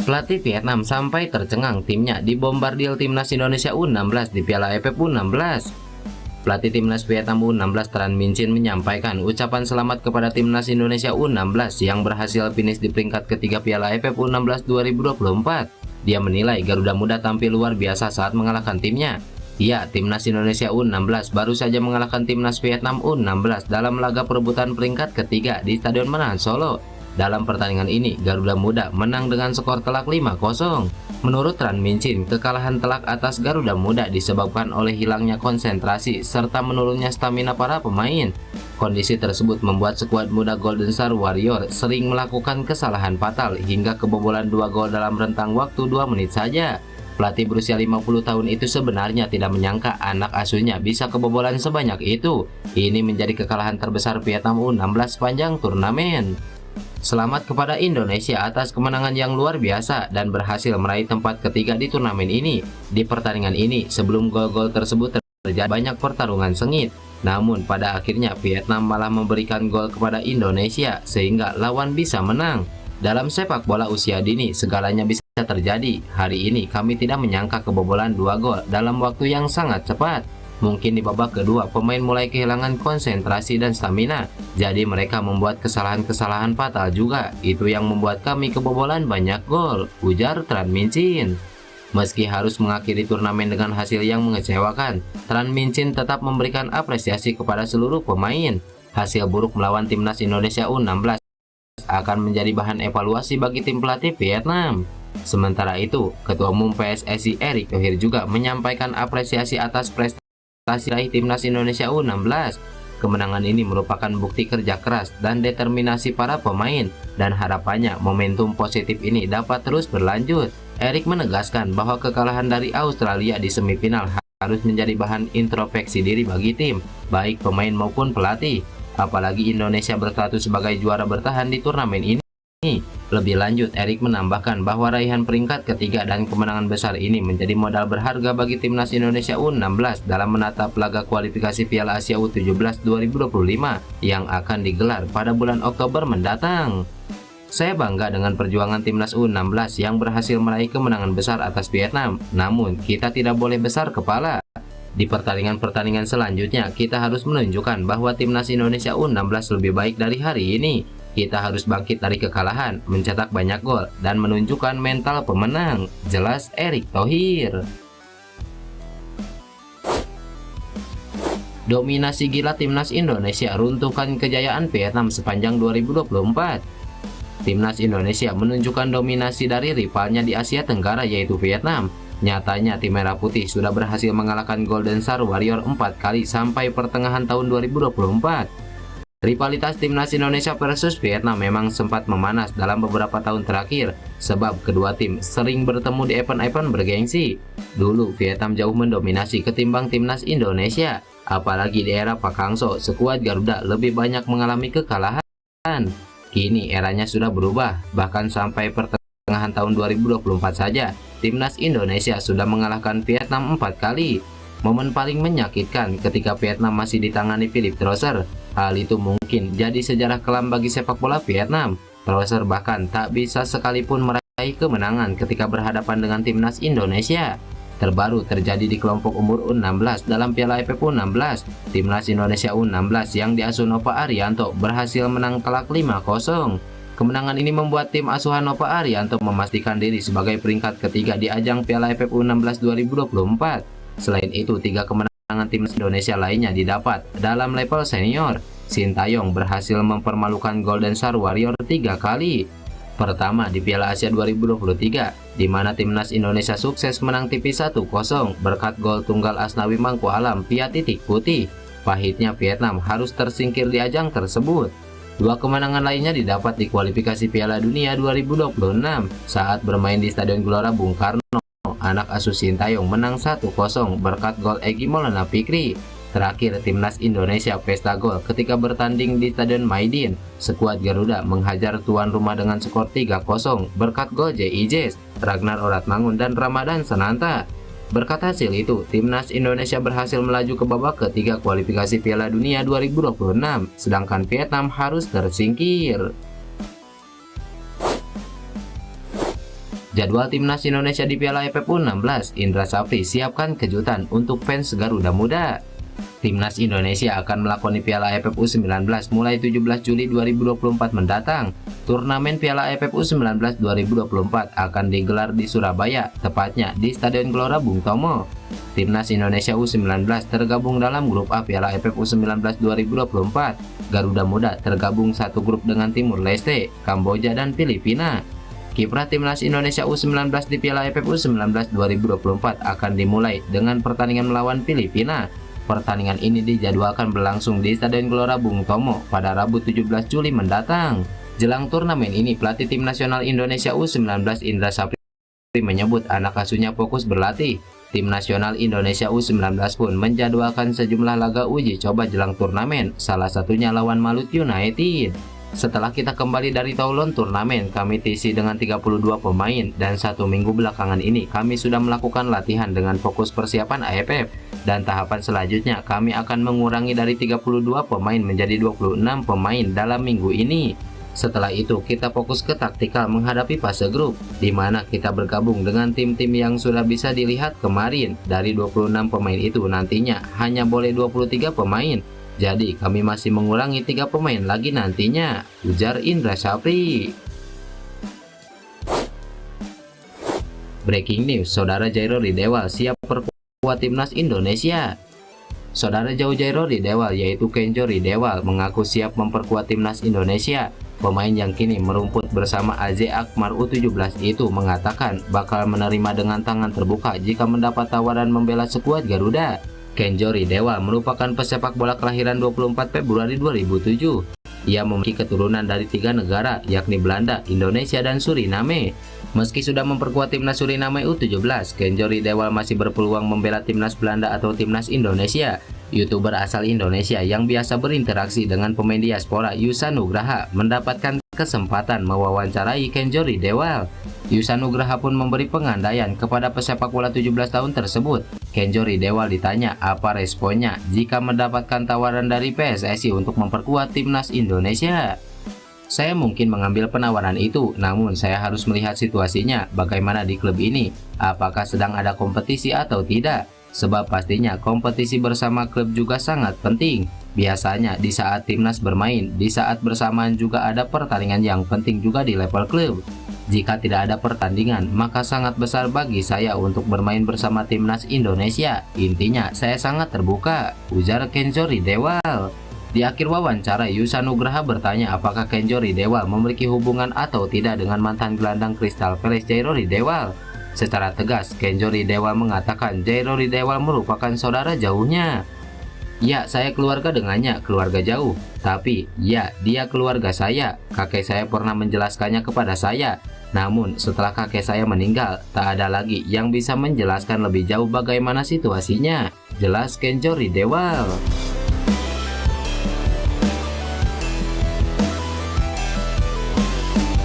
Pelatih Vietnam sampai tercengang timnya dibombardir timnas Indonesia U16 di Piala AFF U16. Pelatih timnas Vietnam U16 Tran Minh Chin menyampaikan ucapan selamat kepada timnas Indonesia U16 yang berhasil finish di peringkat ketiga Piala AFF U16 2024. Dia menilai Garuda Muda tampil luar biasa saat mengalahkan timnya. Ya, timnas Indonesia U16 baru saja mengalahkan timnas Vietnam U16 dalam laga perebutan peringkat ketiga di Stadion Manahan Solo. Dalam pertandingan ini, Garuda Muda menang dengan skor telak 5-0. Menurut Tran Minh Chin, kekalahan telak atas Garuda Muda disebabkan oleh hilangnya konsentrasi serta menurunnya stamina para pemain. Kondisi tersebut membuat skuad muda Golden Star Warrior sering melakukan kesalahan fatal hingga kebobolan 2 gol dalam rentang waktu 2 menit saja. Pelatih berusia 50 tahun itu sebenarnya tidak menyangka anak asuhnya bisa kebobolan sebanyak itu. Ini menjadi kekalahan terbesar Vietnam U16 sepanjang turnamen. Selamat kepada Indonesia atas kemenangan yang luar biasa dan berhasil meraih tempat ketiga di turnamen ini. Di pertandingan ini, sebelum gol-gol tersebut terjadi banyak pertarungan sengit. Namun pada akhirnya Vietnam malah memberikan gol kepada Indonesia sehingga lawan bisa menang. Dalam sepak bola usia dini, segalanya bisa terjadi. Hari ini kami tidak menyangka kebobolan 2 gol dalam waktu yang sangat cepat. Mungkin di babak kedua pemain mulai kehilangan konsentrasi dan stamina, jadi mereka membuat kesalahan-kesalahan fatal juga. Itu yang membuat kami kebobolan banyak gol, ujar Tran Minh Chin. Meski harus mengakhiri turnamen dengan hasil yang mengecewakan, Tran Minh Chin tetap memberikan apresiasi kepada seluruh pemain. Hasil buruk melawan timnas Indonesia U16 akan menjadi bahan evaluasi bagi tim pelatih Vietnam. Sementara itu, Ketua Umum PSSI Erick Thohir juga menyampaikan apresiasi atas prestasi raih timnas Indonesia U16. Kemenangan ini merupakan bukti kerja keras dan determinasi para pemain, dan harapannya momentum positif ini dapat terus berlanjut. Erick menegaskan bahwa kekalahan dari Australia di semifinal harus menjadi bahan introspeksi diri bagi tim, baik pemain maupun pelatih. Apalagi Indonesia berstatus sebagai juara bertahan di turnamen ini. Lebih lanjut, Erick menambahkan bahwa raihan peringkat ketiga dan kemenangan besar ini menjadi modal berharga bagi timnas Indonesia U16 dalam menatap laga kualifikasi Piala Asia U17 2025 yang akan digelar pada bulan Oktober mendatang. Saya bangga dengan perjuangan timnas U16 yang berhasil meraih kemenangan besar atas Vietnam, namun kita tidak boleh besar kepala. Di pertandingan-pertandingan selanjutnya, kita harus menunjukkan bahwa timnas Indonesia U16 lebih baik dari hari ini. Kita harus bangkit dari kekalahan, mencetak banyak gol, dan menunjukkan mental pemenang, jelas Erick Thohir. Dominasi gila timnas Indonesia runtuhkan kejayaan Vietnam sepanjang 2024. Timnas Indonesia menunjukkan dominasi dari rivalnya di Asia Tenggara yaitu Vietnam. Nyatanya tim Merah Putih sudah berhasil mengalahkan Golden Star Warrior 4 kali sampai pertengahan tahun 2024. Rivalitas timnas Indonesia versus Vietnam memang sempat memanas dalam beberapa tahun terakhir, sebab kedua tim sering bertemu di event-event bergengsi. Dulu Vietnam jauh mendominasi ketimbang timnas Indonesia, apalagi di era Pak Hang-seo, skuad Garuda lebih banyak mengalami kekalahan. Kini eranya sudah berubah, bahkan sampai pertengahan tahun 2024 saja, timnas Indonesia sudah mengalahkan Vietnam 4 kali. Momen paling menyakitkan ketika Vietnam masih ditangani Philip Trosser. Hal itu mungkin jadi sejarah kelam bagi sepak bola Vietnam. Trosser bahkan tak bisa sekalipun meraih kemenangan ketika berhadapan dengan timnas Indonesia. Terbaru terjadi di kelompok umur U16 dalam Piala AFF U16. Timnas Indonesia U16 yang diasuh Nova Arianto berhasil menang telak 5-0. Kemenangan ini membuat tim asuhan Nova Arianto memastikan diri sebagai peringkat ketiga di ajang Piala AFF U16 2024. Selain itu, 3 kemenangan timnas Indonesia lainnya didapat dalam level senior. Sintayong berhasil mempermalukan Golden Star Warrior 3 kali. Pertama di Piala Asia 2023, di mana timnas Indonesia sukses menang tipis 1-0 berkat gol tunggal Asnawi Mangku Alam via titik putih. Pahitnya Vietnam harus tersingkir di ajang tersebut. 2 kemenangan lainnya didapat di kualifikasi Piala Dunia 2026 saat bermain di Stadion Gelora Bung Karno. Anak asuh Sintayong menang 1-0 berkat gol Egy Maulana Fikri. Terakhir, timnas Indonesia pesta gol ketika bertanding di Stadion Maidin. Skuad Garuda menghajar tuan rumah dengan skor 3-0 berkat gol JIJ, Ragnar Oratmangun dan Ramadan Sananta. Berkat hasil itu, timnas Indonesia berhasil melaju ke babak ketiga kualifikasi Piala Dunia 2026, sedangkan Vietnam harus tersingkir. Jadwal timnas Indonesia di Piala AFF U16, Indra Safri siapkan kejutan untuk fans Garuda Muda. Timnas Indonesia akan melakoni Piala AFF U19 mulai 17 Juli 2024 mendatang. Turnamen Piala AFF U19 2024 akan digelar di Surabaya, tepatnya di Stadion Gelora Bung Tomo. Timnas Indonesia U19 tergabung dalam grup A Piala AFF U19 2024. Garuda Muda tergabung satu grup dengan Timur Leste, Kamboja, dan Filipina. Kiprah Timnas Indonesia U19 di Piala AFF U19 2024 akan dimulai dengan pertandingan melawan Filipina. Pertandingan ini dijadwalkan berlangsung di Stadion Gelora Bung Tomo pada Rabu 17 Juli mendatang. Jelang turnamen ini, pelatih Tim Nasional Indonesia U19 Indra Safri menyebut anak asuhnya fokus berlatih. Tim Nasional Indonesia U19 pun menjadwalkan sejumlah laga uji coba jelang turnamen, salah satunya lawan Maluku United. Setelah kita kembali dari Toulon turnamen, kami TC dengan 32 pemain dan satu minggu belakangan ini kami sudah melakukan latihan dengan fokus persiapan AFF, dan tahapan selanjutnya kami akan mengurangi dari 32 pemain menjadi 26 pemain dalam minggu ini. Setelah itu kita fokus ke taktikal menghadapi fase grup, di mana kita bergabung dengan tim-tim yang sudah bisa dilihat kemarin. Dari 26 pemain itu nantinya hanya boleh 23 pemain. Jadi kami masih mengurangi 3 pemain lagi nantinya, ujar Indra Safri. Breaking news, saudara Jairo Ridewal siap perkuat timnas Indonesia. Saudara jauh Jairo Ridewal yaitu Kenjo Ridewal mengaku siap memperkuat timnas Indonesia. Pemain yang kini merumput bersama AZ Alkmaar U17 itu mengatakan bakal menerima dengan tangan terbuka jika mendapat tawaran membela skuad Garuda. Kenjo Ridewal merupakan pesepak bola kelahiran 24 Februari 2007. Ia memiliki keturunan dari 3 negara, yakni Belanda, Indonesia, dan Suriname. Meski sudah memperkuat timnas Suriname U17, Kenjo Ridewal masih berpeluang membela timnas Belanda atau timnas Indonesia. YouTuber asal Indonesia yang biasa berinteraksi dengan pemain diaspora Yusa Nugraha mendapatkan kesempatan mewawancarai Kenjo Ridewal. Yusa Nugraha pun memberi pengandaian kepada pesepak bola 17 tahun tersebut. Kenjo Ridewal ditanya apa responnya jika mendapatkan tawaran dari PSSI untuk memperkuat timnas Indonesia. Saya mungkin mengambil penawaran itu, namun saya harus melihat situasinya bagaimana di klub ini, apakah sedang ada kompetisi atau tidak. Sebab pastinya kompetisi bersama klub juga sangat penting. Biasanya di saat timnas bermain, di saat bersamaan juga ada pertandingan yang penting juga di level klub. Jika tidak ada pertandingan, maka sangat besar bagi saya untuk bermain bersama timnas Indonesia. Intinya, saya sangat terbuka, ujar Kenjo Ridewal. Di akhir wawancara, Yusa Nugraha bertanya apakah Kenjo Ridewal memiliki hubungan atau tidak dengan mantan gelandang Crystal Palace Jairo Ridewal. Secara tegas, Kenjo Ridewal mengatakan Jairo Ridewal merupakan saudara jauhnya. Ya, saya keluarga dengannya, keluarga jauh. Tapi, ya, dia keluarga saya. Kakek saya pernah menjelaskannya kepada saya. Namun, setelah kakek saya meninggal, tak ada lagi yang bisa menjelaskan lebih jauh bagaimana situasinya. Jelas Kenjo Ridewal.